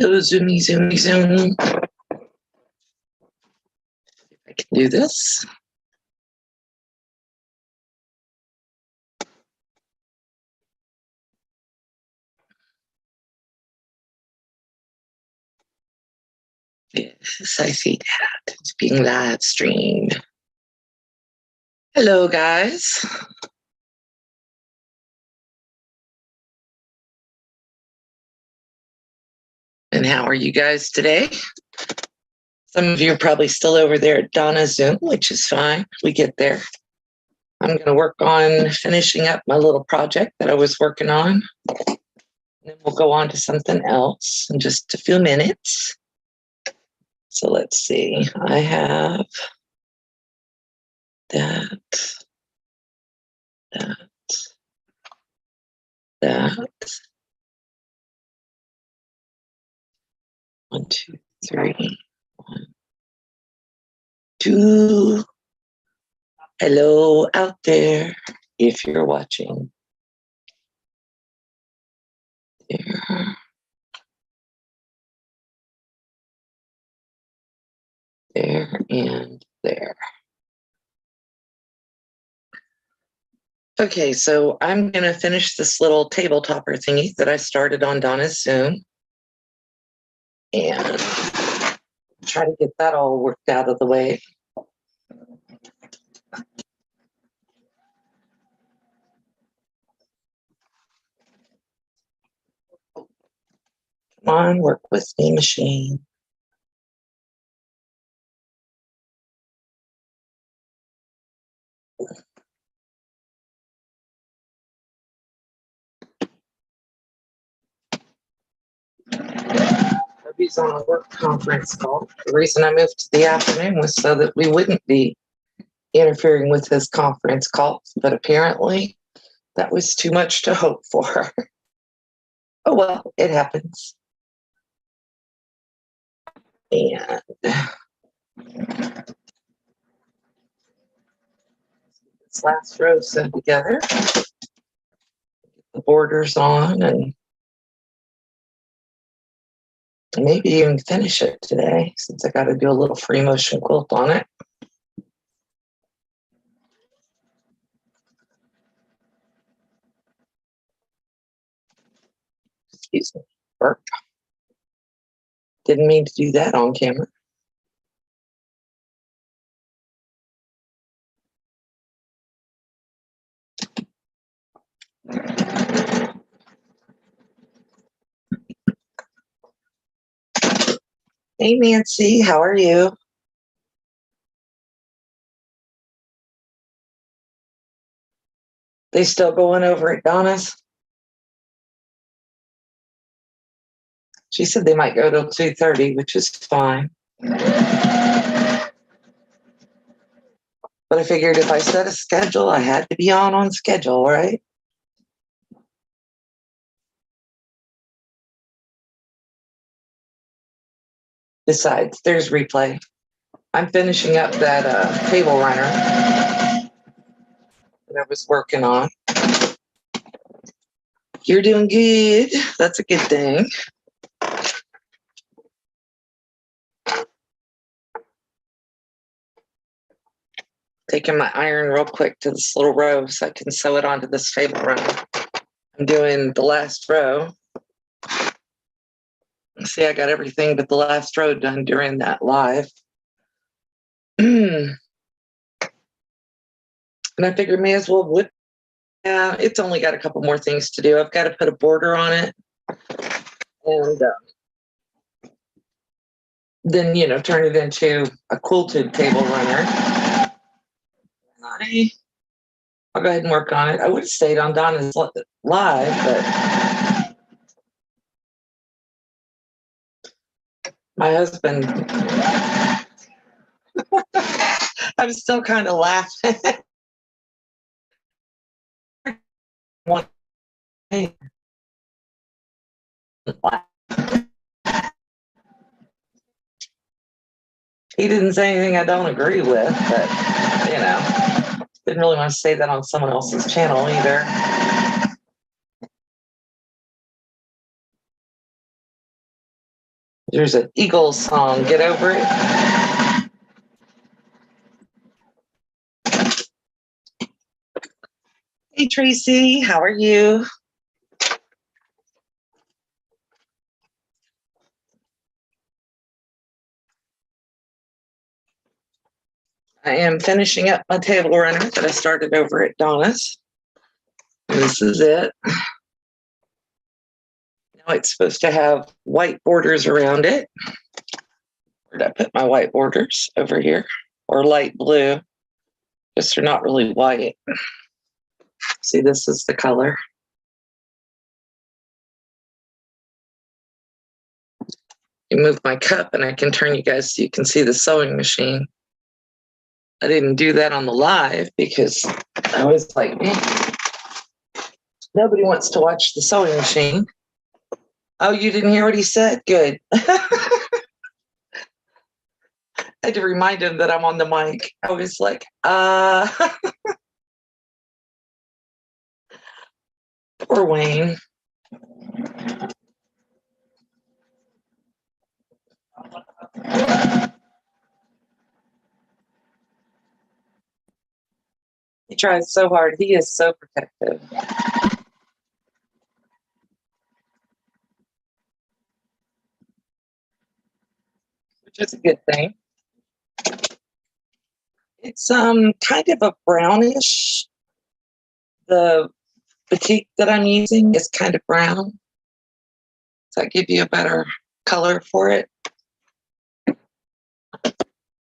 Hello, Zoomy, Zoomy, Zoom. I can do this. Yes, I see that. It's being live streamed. Hello, guys. And how are you guys today? Some of you are probably still over there at Donna's Zoom, which is fine. We get there. I'm going to work on finishing up my little project that I was working on. And then we'll go on to something else in just a few minutes. So let's see. I have that. 1, 2, 3. 1, 2. Hello out there, if you're watching. There and there. Okay, so I'm going to finish this little table topper thingy that I started on Donna's Zoom and try to get that all worked out of the way. Come on, work with me, machine. He's on a work conference call. The reason I moved to the afternoon was so that we wouldn't be interfering with his conference calls, but apparently that was too much to hope for. Oh well, it happens. And this last row sewed together, get the borders on, and maybe even finish it today since I got to do a little free motion quilt on it. Excuse me, burp. Didn't mean to do that on camera. Hey, Nancy, how are you? They still going over at Donna's? She said they might go till 2:30, which is fine. But I figured if I set a schedule, I had to be on schedule, right? Besides, there's replay. I'm finishing up that table runner that I was working on. You're doing good. That's a good thing. Taking my iron real quick to this little row so I can sew it onto this table runner. I'm doing the last row. See, I got everything but the last row done during that live. And I figured may as well whip. Yeah, it's only got a couple more things to do. I've got to put a border on it. And then, turn it into a quilted table runner. I'll go ahead and work on it. I would have stayed on Donna's live, but my husband, I'm still kind of laughing. He didn't say anything I don't agree with, but, didn't really want to say that on someone else's channel either. There's an Eagles song, Get Over It. Hey, Tracy, how are you? I am finishing up my table runner that I started over at Donna's. This is it. Now it's supposed to have white borders around it. Where did I put my white borders? Over here, or light blue. Just they're not really white. See, this is the color. You move my cup and I can turn you guys so you can see the sewing machine. I didn't do that on the live because I was like, nobody wants to watch the sewing machine. Oh, you didn't hear what he said? Good. I had to remind him that I'm on the mic. I was like, poor Wayne. He tries so hard. He is so protective. Which is a good thing. It's kind of a brownish. The batik that I'm using is kind of brown. So I give you a better color for it.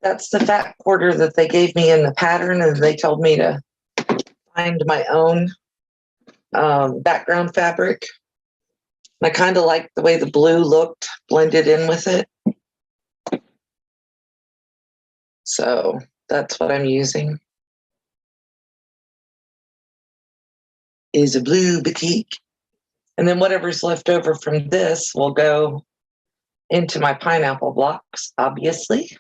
That's the fat quarter that they gave me in the pattern, and they told me to find my own background fabric. And I kind of like the way the blue looked blended in with it. So that's what I'm using. Is a blue batik. And then whatever's left over from this will go into my pineapple blocks, obviously.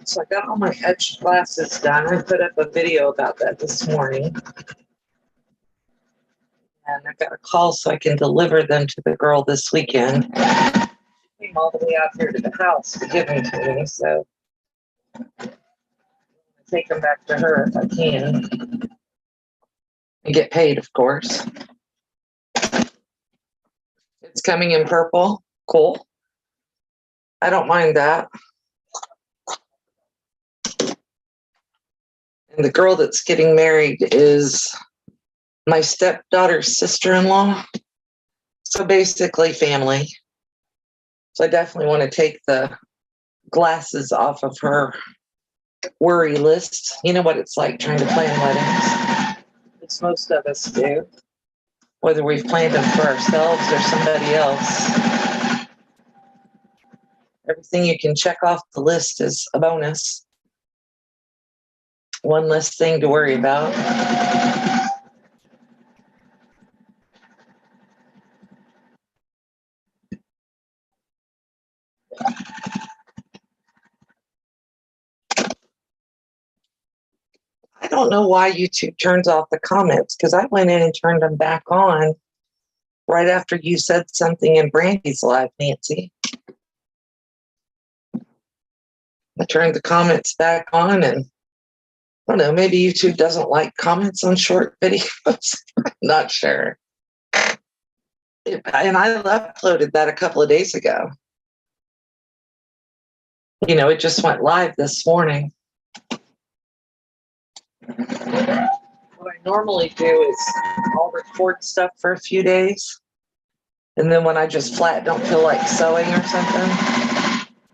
So I got all my etched glasses done. I put up a video about that this morning. And I got a call so I can deliver them to the girl this weekend. She came all the way out here to the house to give them to me, so I'm take them back to her if I can. And get paid, of course. It's coming in purple. Cool. I don't mind that. And the girl that's getting married is my stepdaughter's sister-in-law. So basically family. So I definitely want to take the glasses off of her worry list. You know what it's like trying to plan weddings. It's most of us do. Whether we've planned them for ourselves or somebody else. Everything you can check off the list is a bonus. One less thing to worry about. I don't know why YouTube turns off the comments, because I went in and turned them back on right after you said something in Brandy's live, Nancy. I turned the comments back on, and I don't know, maybe YouTube doesn't like comments on short videos. I'm not sure. And I uploaded that a couple of days ago. You know, it just went live this morning. What I normally do is I'll record stuff for a few days. And then when I just flat don't feel like sewing or something,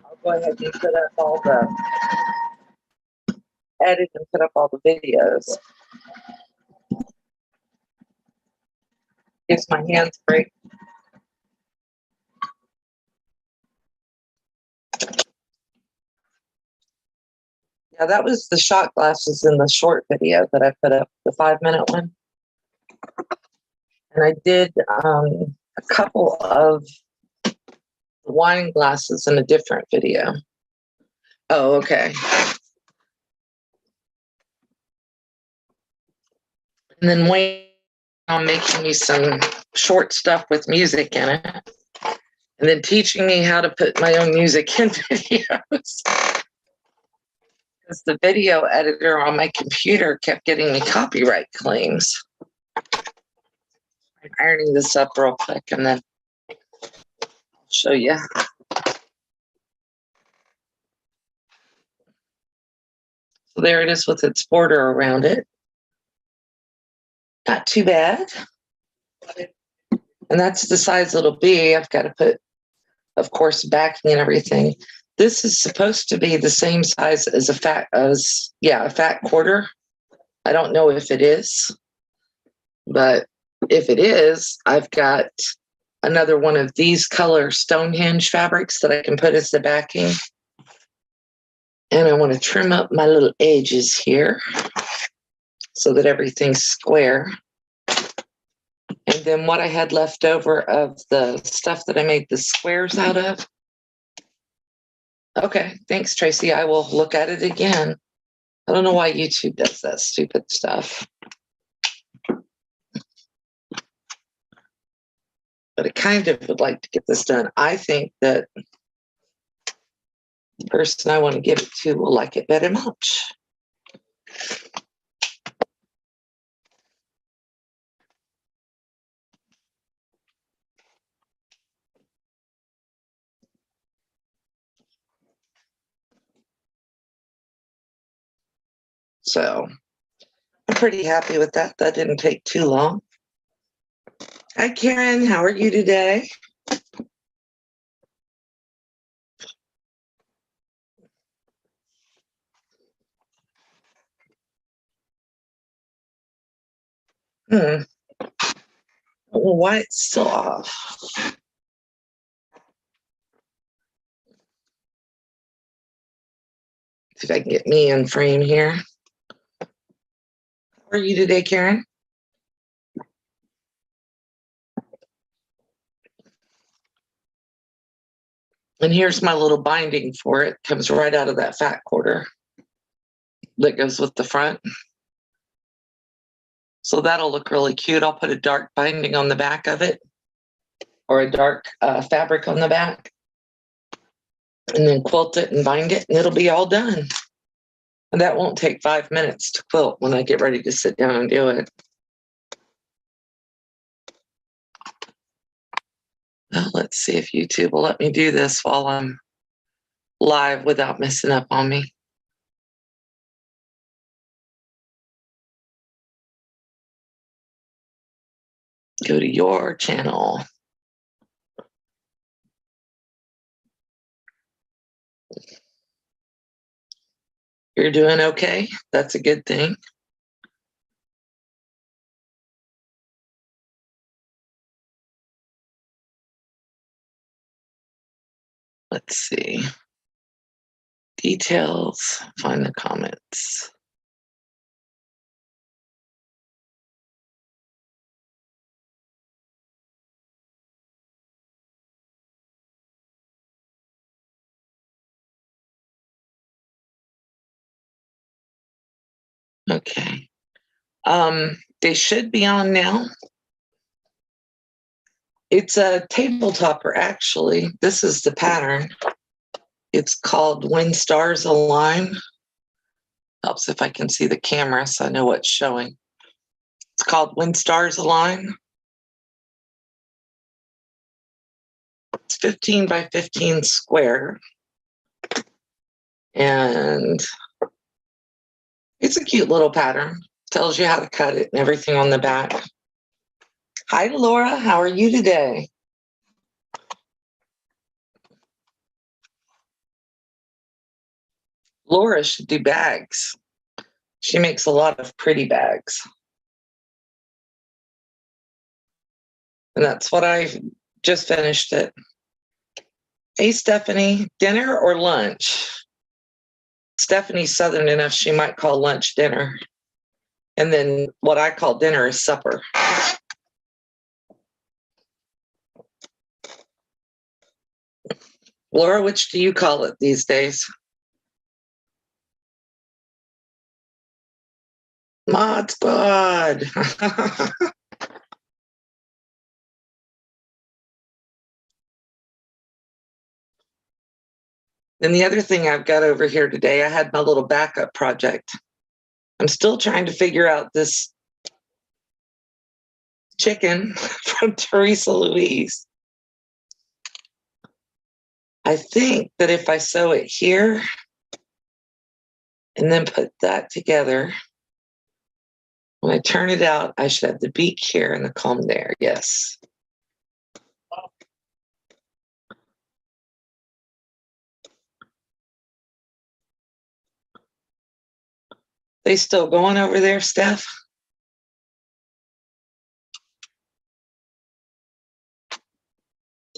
I'll go ahead and put up all the edit and put up all the videos. Gives my hands a break. Yeah, that was the shot glasses in the short video that I put up, the 5-minute one. And I did a couple of wine glasses in a different video. Oh, okay. And then Wayne on making me some short stuff with music in it, and then teaching me how to put my own music in videos. Because the video editor on my computer kept getting me copyright claims. I'm ironing this up real quick and then I'll show you. So there it is with its border around it. Not too bad. And that's the size it'll be. I've got to put, of course, backing and everything. This is supposed to be the same size as a fat quarter. I don't know if it is, but if it is, I've got another one of these color Stonehenge fabrics that I can put as the backing. And I want to trim up my little edges here so that everything's square. And then what I had left over of the stuff that I made the squares out of. Okay, thanks, Tracy. I will look at it again. I don't know why YouTube does that stupid stuff. But I kind of would like to get this done. I think that the person I want to give it to will like it very much. So I'm pretty happy with that. That didn't take too long. Hi, Karen. How are you today? I don't know why it's still off. See if I can get me in frame here. How are you today, Karen? And here's my little binding for it. Comes right out of that fat quarter that goes with the front. So that'll look really cute. I'll put a dark binding on the back of it, or a dark fabric on the back, and then quilt it and bind it, and it'll be all done. And that won't take 5 minutes to quilt when I get ready to sit down and do it. Well, let's see if YouTube will let me do this while I'm live without messing up on me. Go to your channel. You're doing okay. That's a good thing. Let's see. Details, find the comments. Okay. They should be on now. It's a table topper, actually. This is the pattern. It's called When Stars Align. Helps if I can see the camera so I know what's showing. It's called When Stars Align. It's 15 by 15 square. And it's a cute little pattern. Tells you how to cut it and everything on the back. Hi, Laura. How are you today? Laura should do bags. She makes a lot of pretty bags. And that's what I just finished it. Hey, Stephanie, dinner or lunch? Stephanie's Southern enough, she might call lunch dinner. And then what I call dinner is supper. Laura, which do you call it these days? Mod Squad. Then the other thing I've got over here today, I had my little backup project. I'm still trying to figure out this chicken from Teresa Louise. I think that if I sew it here and then put that together, when I turn it out, I should have the beak here and the comb there. Yes. They still going over there, Steph?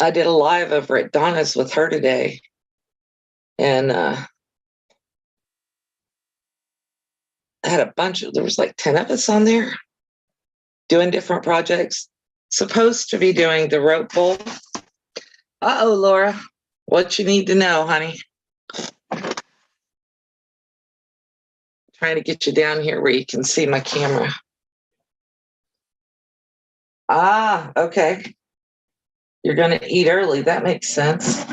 I did a live over at Donna's with her today. And I had a bunch of, there was like 10 of us on there doing different projects. Supposed to be doing the rope bowl. Uh-oh, Laura. What you need to know, honey? Trying to get you down here where you can see my camera. Ah, okay. You're going to eat early. That makes sense.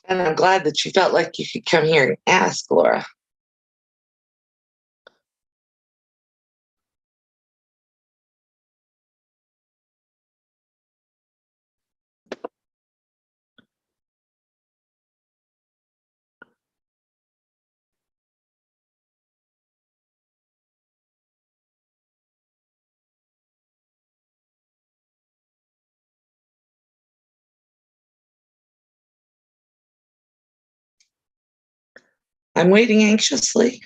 And I'm glad that you felt like you could come here and ask, Laura. I'm waiting anxiously.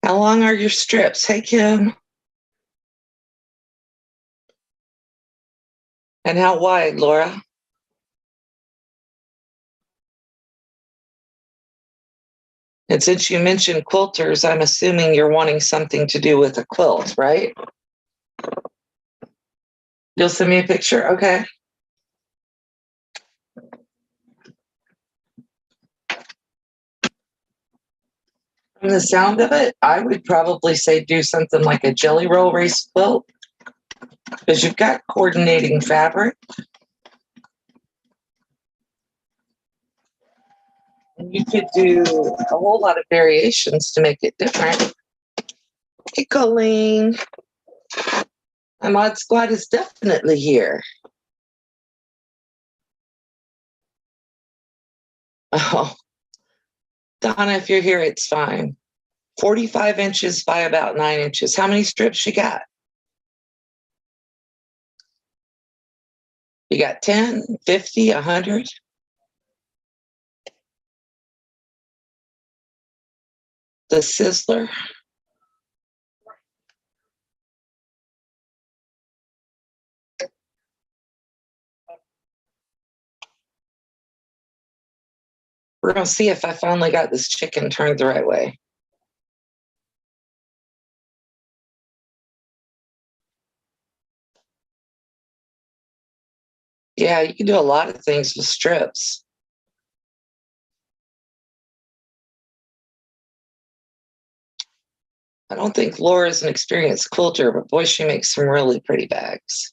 How long are your strips? Hey, Kim. And how wide, Laura? And since you mentioned quilters, I'm assuming you're wanting something to do with a quilt, right? You'll send me a picture? Okay. From the sound of it, I would probably say do something like a jelly roll race quilt because you've got coordinating fabric. And you could do a whole lot of variations to make it different. Hey, Colleen. My mod squad is definitely here. Oh, Donna, if you're here, it's fine. 45 inches by about 9 inches. How many strips you got? You got 10, 50, 100? The Sizzler? We're going to see if I finally got this chicken turned the right way. Yeah, you can do a lot of things with strips. I don't think Laura's an experienced quilter, but boy, she makes some really pretty bags.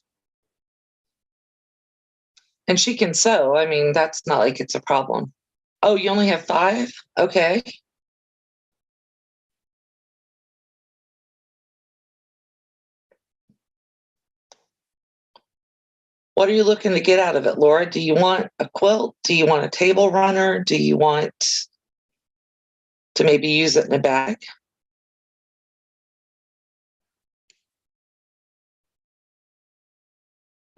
And she can sew. I mean, that's not like it's a problem. Oh, you only have 5? Okay. What are you looking to get out of it, Laura? Do you want a quilt? Do you want a table runner? Do you want to maybe use it in a bag?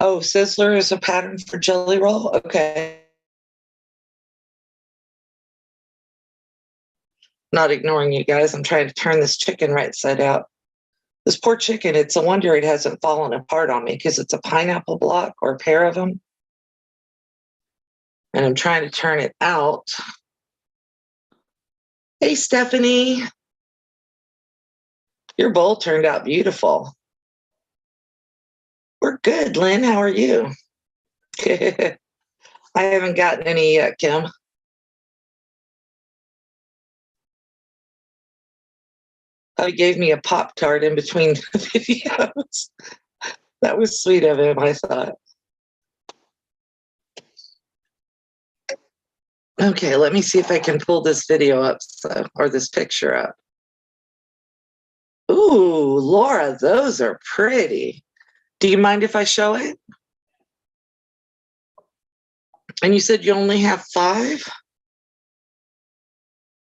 Oh, Sizzler is a pattern for jelly roll? Okay. Not ignoring you guys. I'm trying to turn this chicken right side out. This poor chicken, it's a wonder it hasn't fallen apart on me because it's a pineapple block or a pair of them. And I'm trying to turn it out. Hey, Stephanie. Your bowl turned out beautiful. We're good, Lynn. How are you? I haven't gotten any yet, Kim. He gave me a Pop-Tart in between the videos. That was sweet of him, I thought. Okay, let me see if I can pull this video up or this picture up. Ooh, Laura, those are pretty. Do you mind if I show it? And you said you only have 5?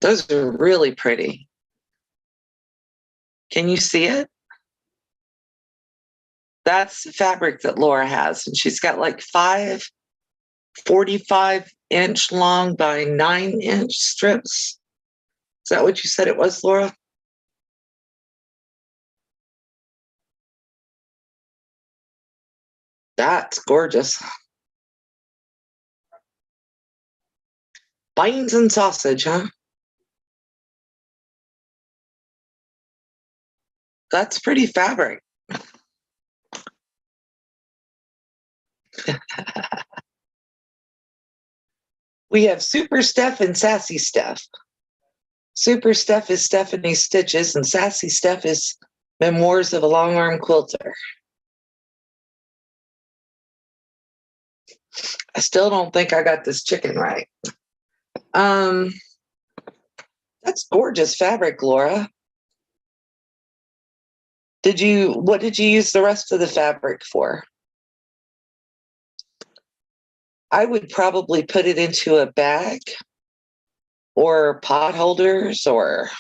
Those are really pretty. Can you see it? That's the fabric that Laura has. And she's got like 5 45-inch long by 9-inch strips. Is that what you said it was, Laura? That's gorgeous. Beans and sausage, huh? That's pretty fabric. We have Super Steph and Sassy Steph. Super Steph is Stephanie's Stitches, and Sassy Steph is Memoirs of a Long Arm Quilter. I still don't think I got this chicken right. That's gorgeous fabric, Laura. What did you use the rest of the fabric for? I would probably put it into a bag or pot holders, or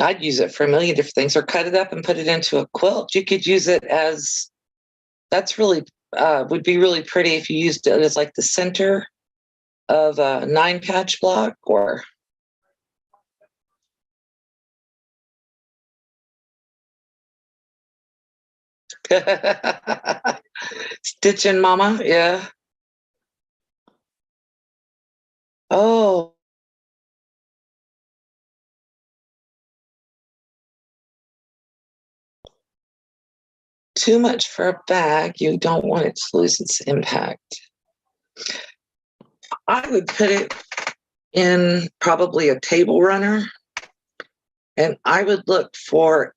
I'd use it for a million different things, or cut it up and put it into a quilt. You could use it as, that's really, would be really pretty if you used it as like the center of a 9-patch block, or Stitching Mama, yeah. Oh, too much for a bag. You don't want it to lose its impact. I would put it in probably a table runner, and I would look for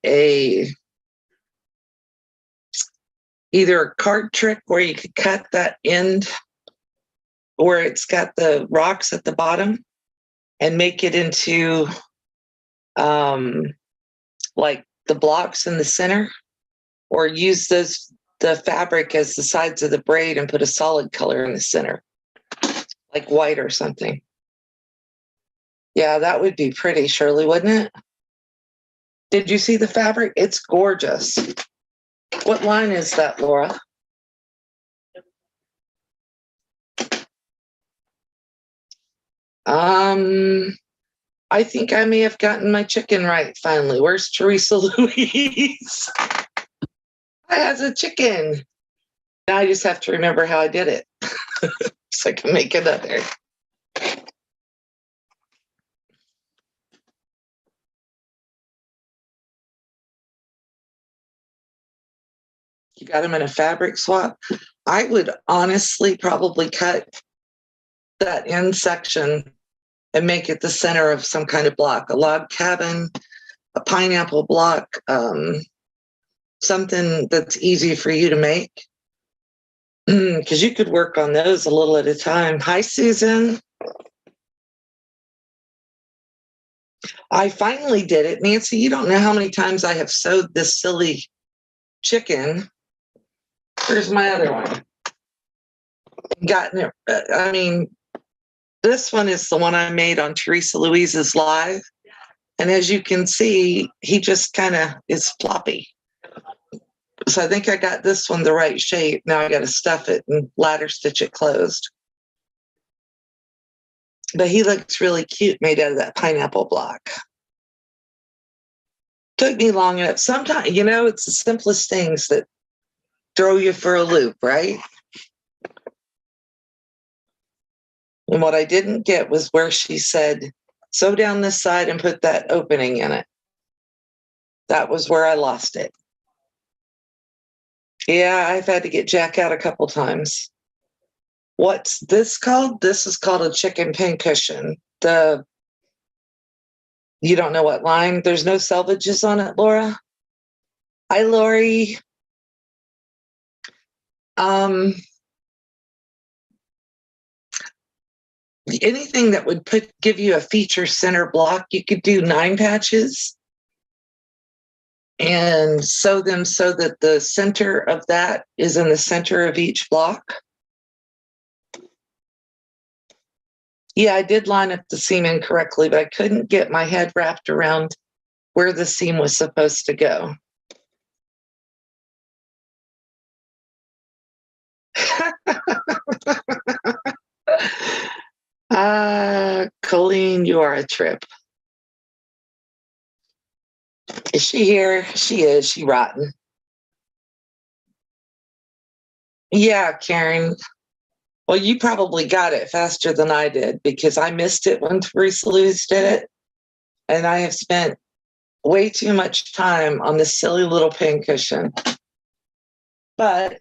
either a card trick where you could cut that end where it's got the rocks at the bottom and make it into like the blocks in the center, or use the fabric as the sides of the braid and put a solid color in the center, like white or something. Yeah, that would be pretty, Shirley, wouldn't it? Did you see the fabric? It's gorgeous. What line is that, Laura? I think I may have gotten my chicken right finally. Where's Teresa Louise? I has a chicken. Now I just have to remember how I did it so I can make another. You got them in a fabric swap. I would honestly probably cut that end section and make it the center of some kind of block, a log cabin, a pineapple block, something that's easy for you to make, because you could work on those a little at a time. Hi, Susan. I finally did it. Nancy, you don't know how many times I have sewed this silly chicken. Where's my other one? Gotten it. I mean, this one is the one I made on Teresa Louise's live. And as you can see, he just kind of is floppy. So I think I got this one the right shape. Now I got to stuff it and ladder stitch it closed. But he looks really cute made out of that pineapple block. Took me long enough. Sometimes, it's the simplest things that throw you for a loop, right? And what I didn't get was where she said sew down this side and put that opening in it. That was where I lost it. Yeah, I've had to get Jack out a couple times. What's this called? This is called a chicken pincushion. You don't know what line? There's no selvages on it, Laura? Hi, Lori. Anything that would give you a feature center block, you could do 9 patches and sew them so that the center of that is in the center of each block. Yeah, I did line up the seam incorrectly, but I couldn't get my head wrapped around where the seam was supposed to go. Colleen, you are a trip. Is she here? She is. She rotten. Yeah, Karen. Well, you probably got it faster than I did because I missed it when Teresa Luz did it. And I have spent way too much time on this silly little pincushion. But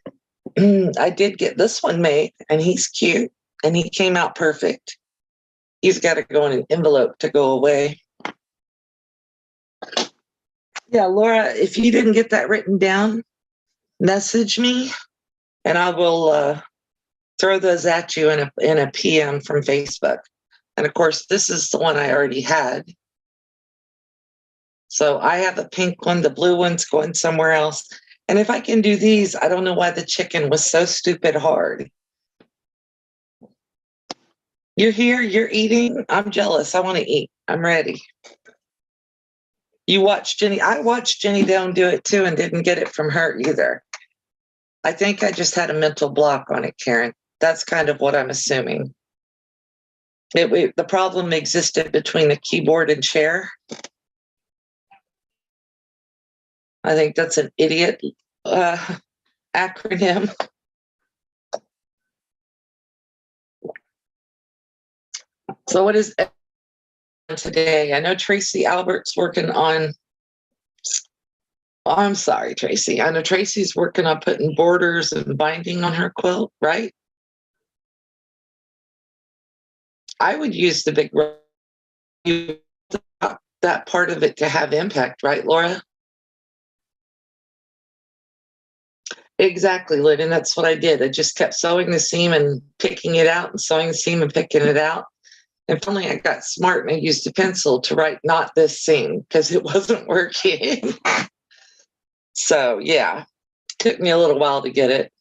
I did get this one made, and he's cute, and he came out perfect. He's got to go in an envelope to go away. Yeah, Laura, if you didn't get that written down, message me, and I will throw those at you in a PM from Facebook. And of course, this is the one I already had. So I have a pink one, the blue one's going somewhere else. And if I can do these, I don't know why the chicken was so stupid hard. You're here, you're eating. I'm jealous. I want to eat. I'm ready. You watched Jenny. I watched Jenny Down do it too and didn't get it from her either. I think I just had a mental block on it, Karen. That's kind of what I'm assuming. The problem existed between the keyboard and chair. I think that's an idiot acronym. So what is today? I know Tracy Albert's working on, oh, I'm sorry, Tracy. I know Tracy's working on putting borders and binding on her quilt, right? I would use the big, that part of it to have impact, right, Laura? Exactly, Lynn, and that's what I did. I just kept sewing the seam and picking it out and sewing the seam and picking it out. And finally I got smart and I used a pencil to write not this seam because it wasn't working. So yeah, took me a little while to get it,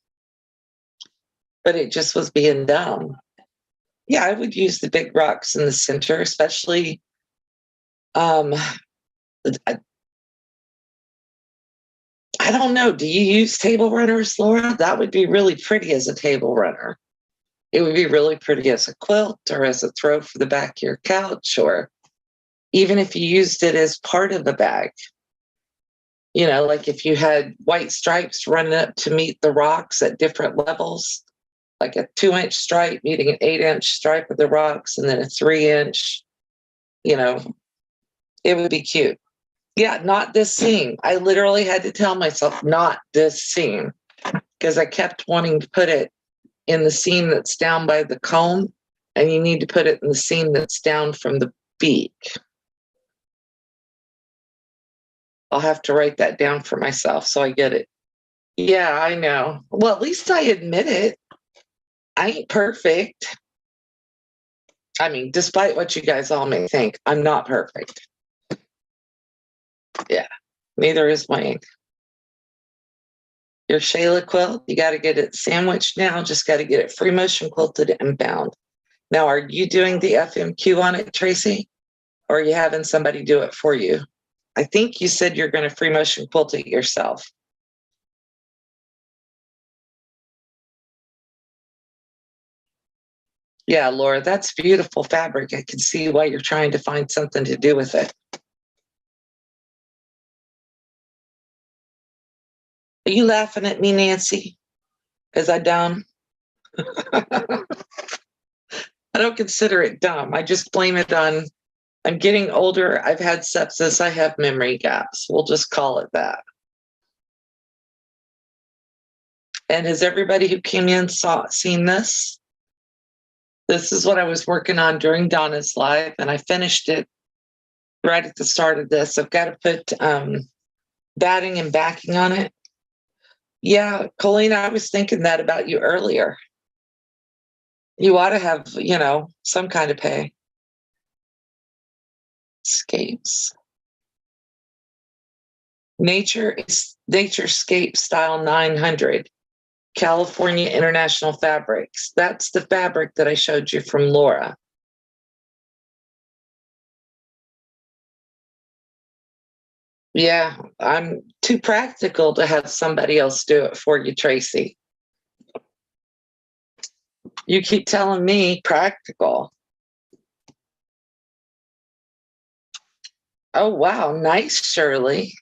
but it just was being dumb. Yeah, I would use the big rocks in the center, especially I don't know. Do you use table runners, Laura? That would be really pretty as a table runner. It would be really pretty as a quilt or as a throw for the back of your couch, or even if you used it as part of the bag. You know, like if you had white stripes running up to meet the rocks at different levels, like a 2-inch stripe meeting an 8-inch stripe of the rocks, and then a 3-inch, you know, it would be cute. Yeah, not this seam. I literally had to tell myself, not this seam, because I kept wanting to put it in the seam that's down by the comb, and you need to put it in the seam that's down from the beak. I'll have to write that down for myself so I get it. Yeah, I know. Well, at least I admit it. I ain't perfect. I mean, despite what you guys all may think, I'm not perfect. Yeah, neither is Wayne. Your Shayla quilt, you got to get it sandwiched now. Just got to get it free motion quilted and bound. Now, are you doing the FMQ on it, Tracy? Or are you having somebody do it for you? I think you said you're going to free motion quilt it yourself. Yeah, Laura, that's beautiful fabric. I can see why you're trying to find something to do with it. Are you laughing at me, Nancy? Is I dumb? I don't consider it dumb. I just blame it on I'm getting older. I've had sepsis. I have memory gaps. We'll just call it that. And has everybody who came in seen this? This is what I was working on during Donna's live, and I finished it right at the start of this. I've got to put batting and backing on it. Yeah, Colleen, I was thinking that about you earlier. You ought to have, some kind of pay. Scapes. Naturescape Style 900. California International Fabrics. That's the fabric that I showed you from Laura. Yeah, I'm too practical to have somebody else do it for you, Tracy. You keep telling me practical. Oh, wow. Nice, Shirley.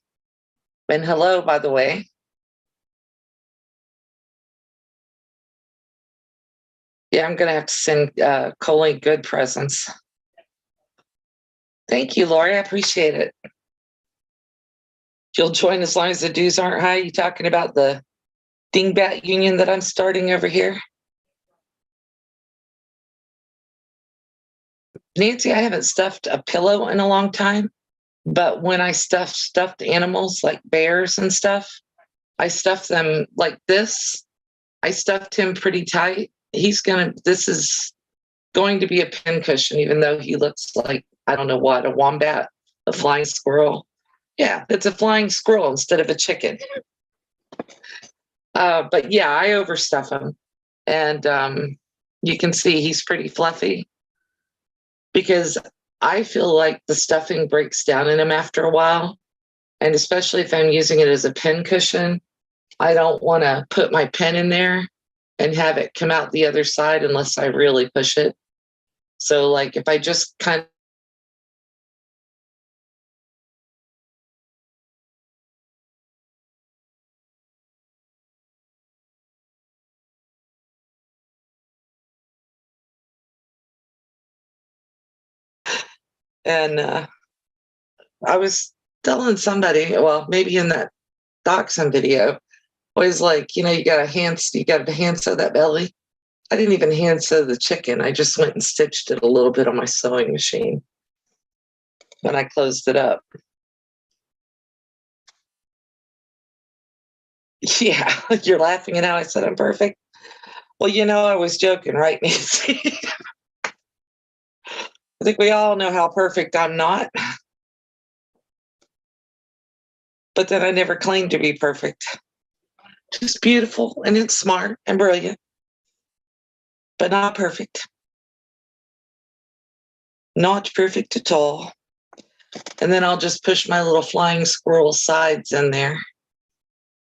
And hello, by the way. Yeah, I'm going to have to send Colleen good presents. Thank you, Lori. I appreciate it. You'll join as long as the dues aren't high. You talking about the dingbat union that I'm starting over here? Nancy, I haven't stuffed a pillow in a long time, but when I stuffed animals like bears and stuff, I stuffed them like this. I stuffed him pretty tight. This is going to be a pincushion, even though he looks like, I don't know what, a wombat, a flying squirrel. Yeah, it's a flying squirrel instead of a chicken. But yeah, I overstuff him. And you can see he's pretty fluffy because I feel like the stuffing breaks down in him after a while. And especially if I'm using it as a pin cushion, I don't want to put my pen in there and have it come out the other side unless I really push it. So like if I just kind of and I was telling somebody, well, maybe in that dachshund video, always like, you got to hand sew that belly. I didn't even hand sew the chicken. I just went and stitched it a little bit on my sewing machine when I closed it up. Yeah, you're laughing at how I said I'm perfect. Well, I was joking, right, Nancy? I think we all know how perfect I'm not. But then I never claimed to be perfect. Just beautiful and it's smart and brilliant, but not perfect. Not perfect at all. And then I'll just push my little flying squirrel sides in there.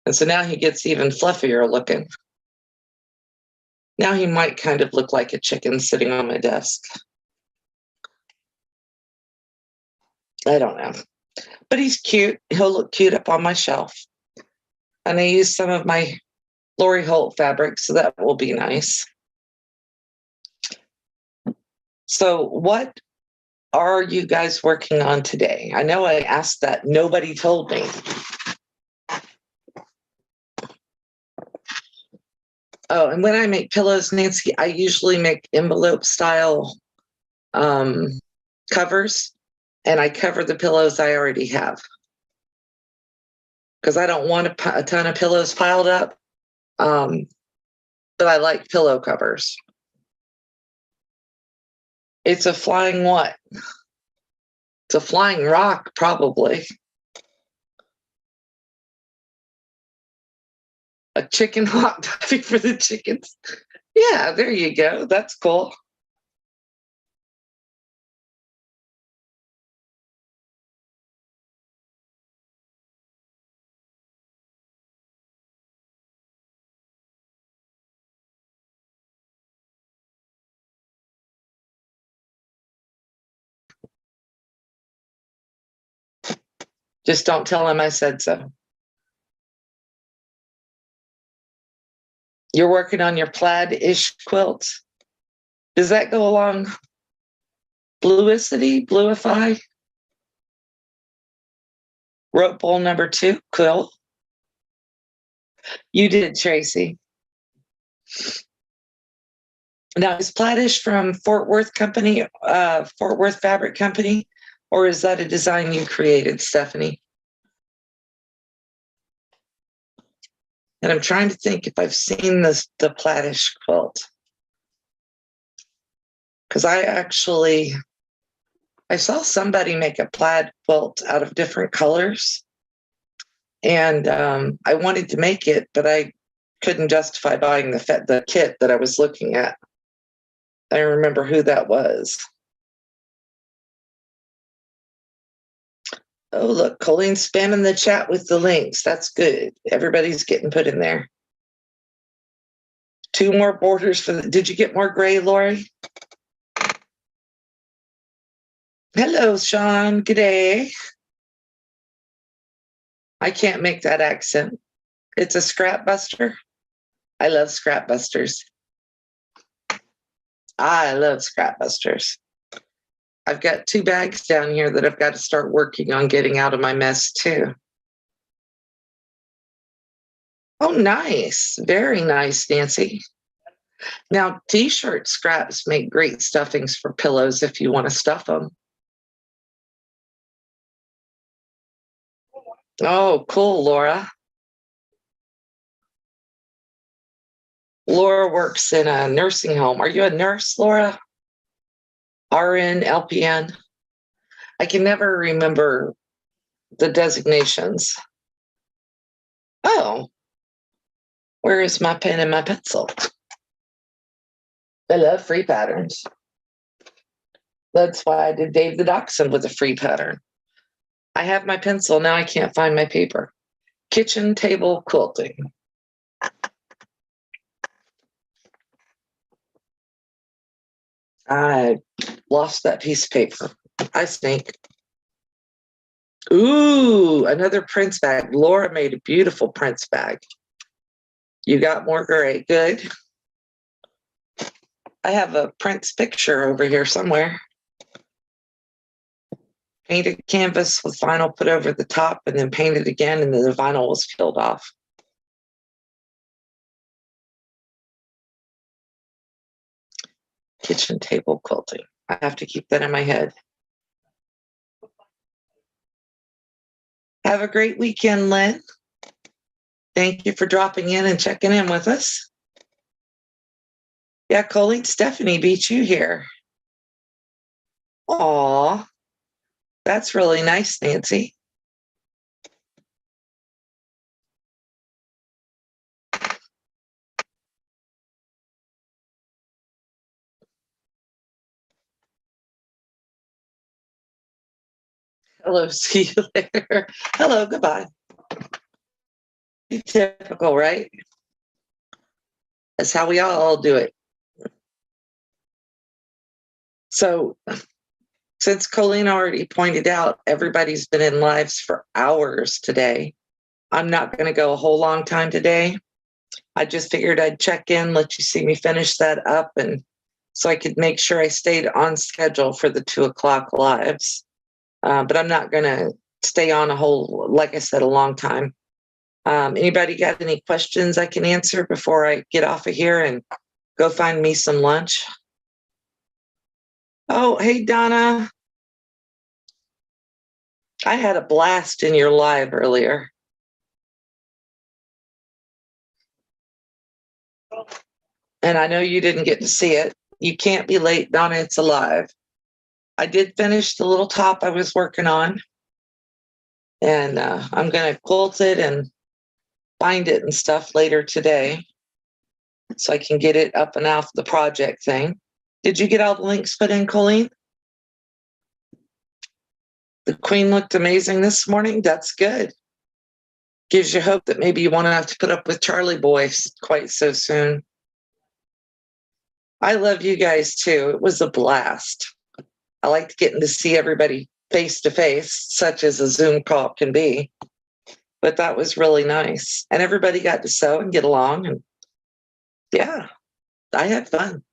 And so now he gets even fluffier looking. Now he might kind of look like a chicken sitting on my desk. I don't know. But he's cute. He'll look cute up on my shelf. And I use some of my Lori Holt fabric, so that will be nice. So what are you guys working on today? I know I asked that. Nobody told me. Oh, and when I make pillows, Nancy, I usually make envelope style covers, and I cover the pillows I already have because I don't want a ton of pillows piled up. But I like pillow covers. It's a flying what? It's a flying rock, probably. A chicken hot dog for the chickens. Yeah, there you go. That's cool. Just don't tell him I said so. You're working on your plaid-ish quilt. Does that go along Bluify. Rope bowl number 2, cool. You did, Tracy. Now, is Plaidish from Fort Worth Fabric Company, or is that a design you created, Stephanie? And I'm trying to think if I've seen the Plaidish quilt. Because I saw somebody make a plaid quilt out of different colors. And I wanted to make it, but I couldn't justify buying the kit that I was looking at. I don't remember who that was. Oh, look, Colleen's spamming the chat with the links. That's good. Everybody's getting put in there. 2 more borders did you get more gray, Lori? Hello, Sean. Good day. I can't make that accent. It's a scrap buster. I love scrap busters. I love scrap busters. I've got 2 bags down here that I've got to start working on getting out of my mess too. Oh, nice. Very nice, Nancy. Now, t-shirt scraps make great stuffings for pillows if you want to stuff them. Oh, cool, Laura. Laura works in a nursing home. Are you a nurse, Laura? RN, LPN? I can never remember the designations. Oh, where is my pen and my pencil? I love free patterns. That's why I did Dave the Dachshund with a free pattern. I have my pencil. Now I can't find my paper. Kitchen table quilting. I lost that piece of paper. I stink. Ooh, another Prince bag. Laura made a beautiful Prince bag. You got more gray. Good. I have a Prince picture over here somewhere. Painted canvas with vinyl put over the top and then painted again, and then the vinyl was peeled off. Kitchen table quilting. I have to keep that in my head. Have a great weekend, Lynn. Thank you for dropping in and checking in with us. Yeah, Colleen, Stephanie beat you here. Aw, that's really nice, Nancy. Hello, see you later. Hello, goodbye. Typical, right? That's how we all do it. So, since Colleen already pointed out, everybody's been in lives for hours today. I'm not going to go a whole long time today. I just figured I'd check in, let you see me finish that up, and so I could make sure I stayed on schedule for the 2:00 lives. But I'm not going to stay on like I said, a long time. Anybody got any questions I can answer before I get off of here and go find me some lunch? Oh, hey, Donna. I had a blast in your live earlier. And I know you didn't get to see it. You can't be late, Donna. It's alive. I did finish the little top I was working on. And I'm going to quilt it and bind it and stuff later today so I can get it up and off the project thing. Did you get all the links put in, Colleen? The queen looked amazing this morning. That's good. Gives you hope that maybe you won't have to put up with Charlie Boy quite so soon. I love you guys too. It was a blast. I liked getting to see everybody face to face, such as a Zoom call can be. But that was really nice. And everybody got to sew and get along. And yeah, I had fun.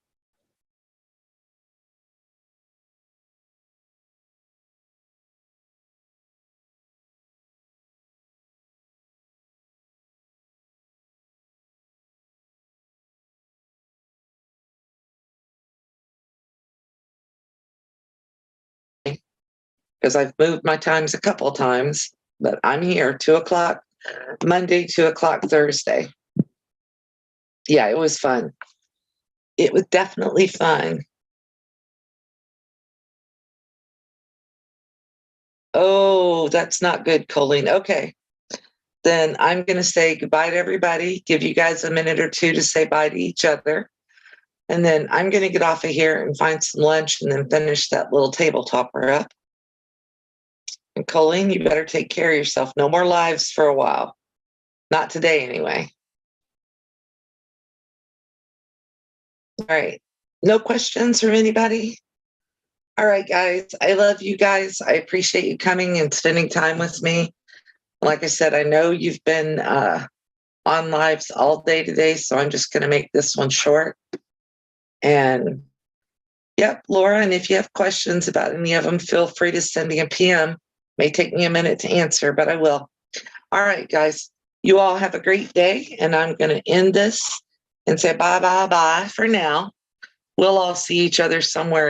because I've moved my times a couple of times, but I'm here, 2:00 Monday, 2:00 Thursday. Yeah, it was fun. It was definitely fun. Oh, that's not good, Colleen. Okay. Then I'm going to say goodbye to everybody, give you guys a minute or two to say bye to each other. And then I'm going to get off of here and find some lunch and then finish that little table topper up. And Colleen, you better take care of yourself. No more lives for a while. Not today, anyway. All right. No questions from anybody? All right, guys. I love you guys. I appreciate you coming and spending time with me. Like I said, I know you've been on lives all day today, so I'm just going to make this one short. And yep, Laura, and if you have questions about any of them, feel free to send me a PM. May take me a minute to answer, but I will. All right, guys. You all have a great day, and I'm going to end this and say bye, bye, bye for now. We'll all see each other somewhere